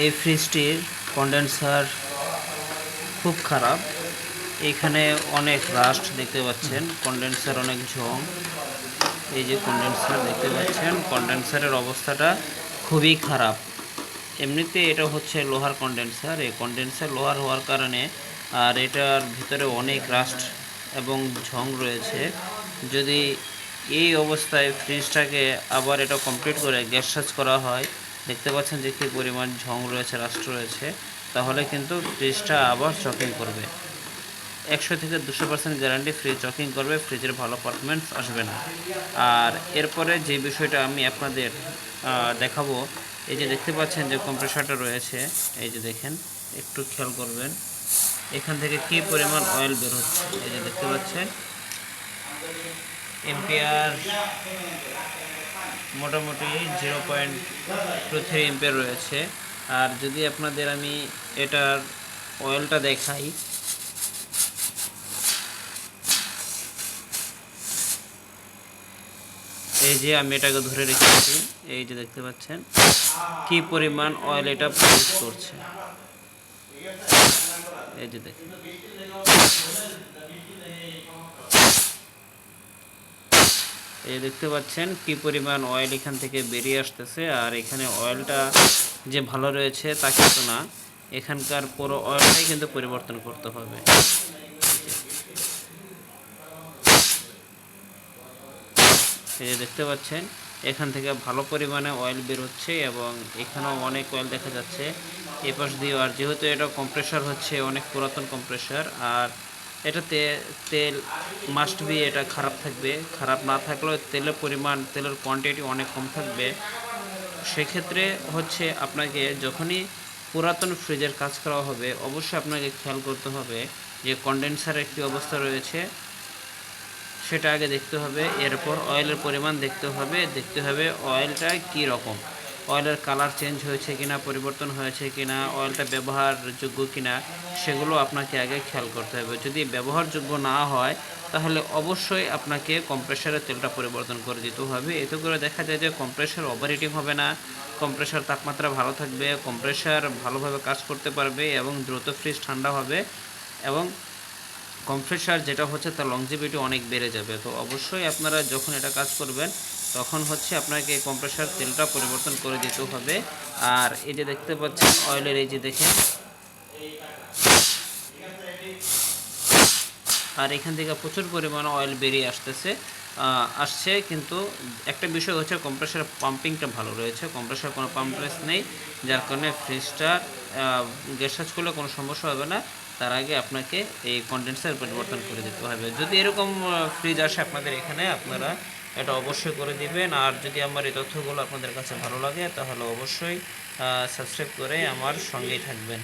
এই ফ্রিজটির কন্ডেন্সার খুব খারাপ। এখানে অনেক রাস্ট দেখতে পাচ্ছেন, কন্ডেন্সার অনেক ঝং। এই যে কন্ডেন্সার দেখতে পাচ্ছেন, কন্ডেন্সারের অবস্থাটা খুবই খারাপ। এমনিতে এটা হচ্ছে লোহার কন্ডেন্সার। এই কন্ডেন্সার লোহার হওয়ার কারণে আর এটার ভিতরে অনেক রাস্ট এবং ঝং রয়েছে। যদি এই অবস্থায় ফ্রিজটাকে আবার এটা কমপ্লিট করে গ্যাস সাজ করা হয়, দেখতে পাচ্ছেন যে কী পরিমাণ ঝং রয়েছে, রাস্ট রয়েছে, তাহলে কিন্তু ফ্রিজটা আবার চকিং করবে। 100 থেকে 200% গ্যারান্টি ফ্রিজ চকিং করবে, ফ্রিজের ভালো পারফরমেন্স আসবে না। আর এরপরে যে বিষয়টা আমি আপনাদের দেখাবো, এই যে দেখতে পাচ্ছেন যে কম্প্রেসারটা রয়েছে, এই যে দেখেন, একটু খেয়াল করবেন এখান থেকে কি পরিমাণ অয়েল বের হচ্ছে। এই যে দেখতে পাচ্ছেন এম্পিয়ার মোটামুটি 0.23 এম্পিয়ার রয়েছে। আর যদি আপনাদের আমি এটার অয়েলটা দেখাই, এই যে আমি এটাকে ধরে রেখেছি, এই যে দেখতে পাচ্ছেন কি পরিমাণ অয়েল এটা প্রডিউস করছে। এই যে দেখেন, এই দেখতে পাচ্ছেন কি পরিমাণ অয়েল এখান থেকে বেরিয়ে আসতেছে। আর এখানে অয়েলটা যে ভালো রয়েছে তা কিন্তু না, এখানকার পুরো অয়েলটাই কিন্তু পরিবর্তন করতে হবে। এই যে দেখতে পাচ্ছেন এখান থেকে ভালো পরিমাণে অয়েল বের হচ্ছে এবং এখানেও অনেক অয়েল দেখা যাচ্ছে এই পাশ দিয়ে। আর যেহেতু এটা কম্প্রেসার হচ্ছে অনেক পুরাতন কম্প্রেসার, আর এটাতে তেল মাস্ট বি এটা খারাপ থাকবে। খারাপ না থাকলেও তেলের পরিমাণ, তেলের কোয়ান্টিটি অনেক কম থাকবে। সেক্ষেত্রে হচ্ছে আপনাকে যখনই পুরাতন ফ্রিজের কাজ করা হবে, অবশ্যই আপনাকে খেয়াল করতে হবে যে কন্ডেন্সারের কী অবস্থা রয়েছে সেটা আগে দেখতে হবে। এরপর অয়েলের পরিমাণ দেখতে হবে অয়েলটা কী রকম, অয়েলের কালার চেঞ্জ হয়েছে কিনা, পরিবর্তন হয়েছে কিনা, অয়েলটা ব্যবহারযোগ্য কিনা, সেগুলো আপনাকে আগে খেয়াল করতে হবে। যদি ব্যবহারযোগ্য না হয় তাহলে অবশ্যই আপনাকে কম্প্রেসারের তেলটা পরিবর্তন করে দিতে হবে। এতে করে দেখা যায় যে কম্প্রেসার ওভারহিটিং হবে না, কম্প্রেসার তাপমাত্রা ভালো থাকবে, কম্প্রেসার ভালোভাবে কাজ করতে পারবে এবং দ্রুত ফ্রিজ ঠান্ডা হবে এবং কম্প্রেসার যেটা হচ্ছে তার লংজিভিটি অনেক বেড়ে যাবে। তো অবশ্যই আপনারা যখন এটা কাজ করবেন তখন হচ্ছে আপনাকে কম্প্রেসার তেলটা পরিবর্তন করে দিতে হবে। আর এই যে দেখতে পাচ্ছেন অয়েলের, এই যে দেখেন, আর এখান থেকে প্রচুর পরিমাণে অয়েল বেরিয়ে আসছে। কিন্তু একটা বিষয় হচ্ছে কম্প্রেসার পাম্পিংটা ভালো রয়েছে, কম্প্রেসার কোনো পাম্পলেস নেই, যার কারণে ফ্রিজটা গ্যাস সাজ করলে কোনো সমস্যা হবে না। তার আগে আপনাকে এই কন্ডেন্সার পরিবর্তন করে দিতে হবে। যদি এরকম ফ্রিজ আসে আপনাদের এখানে, আপনারা এটা অবশ্যই করে দিবেন। আর যদি আমার এই তথ্যগুলো আপনাদের কাছে ভালো লাগে তাহলে অবশ্যই সাবস্ক্রাইব করে আমার সঙ্গেই থাকবেন।